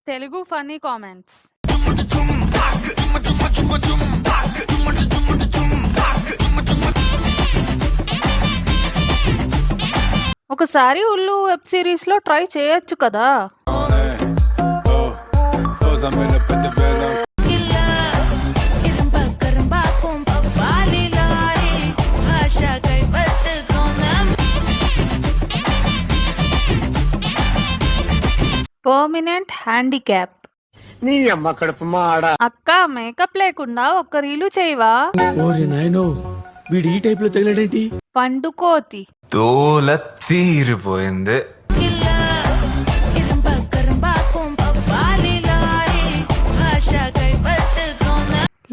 Telugu funny comments. ఒకసారి ఉల్లు web series లో try చేయొచ్చు కదా. Permanent handicap. నీ అమ్మ కడుపు మాడ. అక్క మేకప్ లేకుండా ఒక్క రీలు చేయవా? ఓరి నాయనో, వీడు ఈ టైప్ లో తగిలాడేంటి? పండుకోతి. తోల తీరిపోయింది.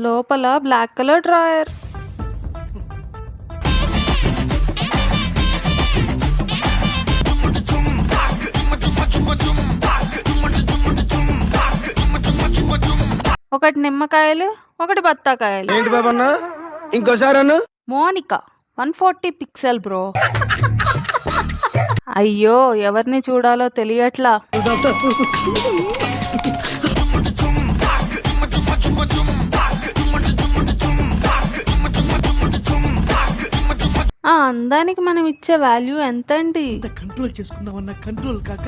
లోపల బ్లాక్ కలర్ డ్రాయర్. ఒకటి నిమ్మకాయలు, ఒకటి బత్తాకాయలు. ఏంటి బాబన్న, ఇంకోసారి అన్న. Monica 140 pixel bro. అయ్యో, ఎవరిని చూడాలో తెలియట్లా. ఆ అందానికి మనం ఇచ్చే వాల్యూ ఎంత అండి? కంట్రోల్ చేసుకుందామన్న కంట్రోల్ కాక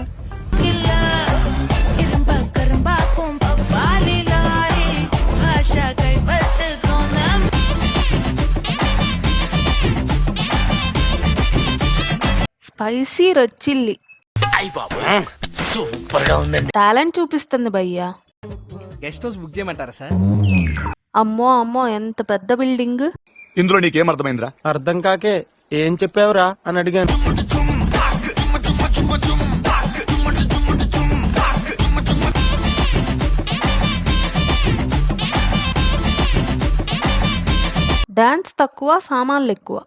స్పైసీ రెడ్ చిల్లీ. సూపర్ గా ఉందండి. టాలెంట్ చూపిస్తుంది భయ్యా. గెస్ట్ హౌస్ బుక్ చేయమంటారా సార్? అమ్మో అమ్మో, ఎంత పెద్ద బిల్డింగ్. ఇందులో నీకేం అర్థమైందిరా? అర్థం కాకే ఏం చెప్పావురా అని అడిగాను. డాన్స్ తక్కువ, సామాన్లు ఎక్కువ.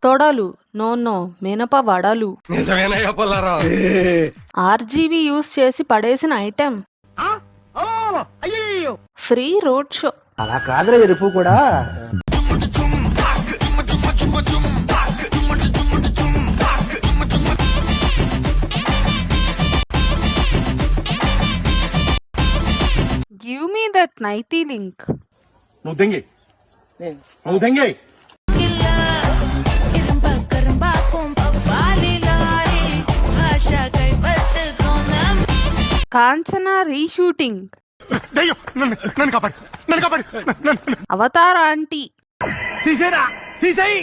తొడలు, నో మినప వడలు. నిజమేనయ్యా పుల్లారావు. ఆర్జీబీ యూస్ చేసి పడేసిన ఐటెం. Free road show. అలా కాదురా ఎరుపు కూడా. Give me that nightie link. నువ్వు దెంగి, నువ్వు దెంగి. కాంచనా రీషూటింగ్. నన్ను కాపాడు. Avatar aunty. తీసేరా, తీసేయి.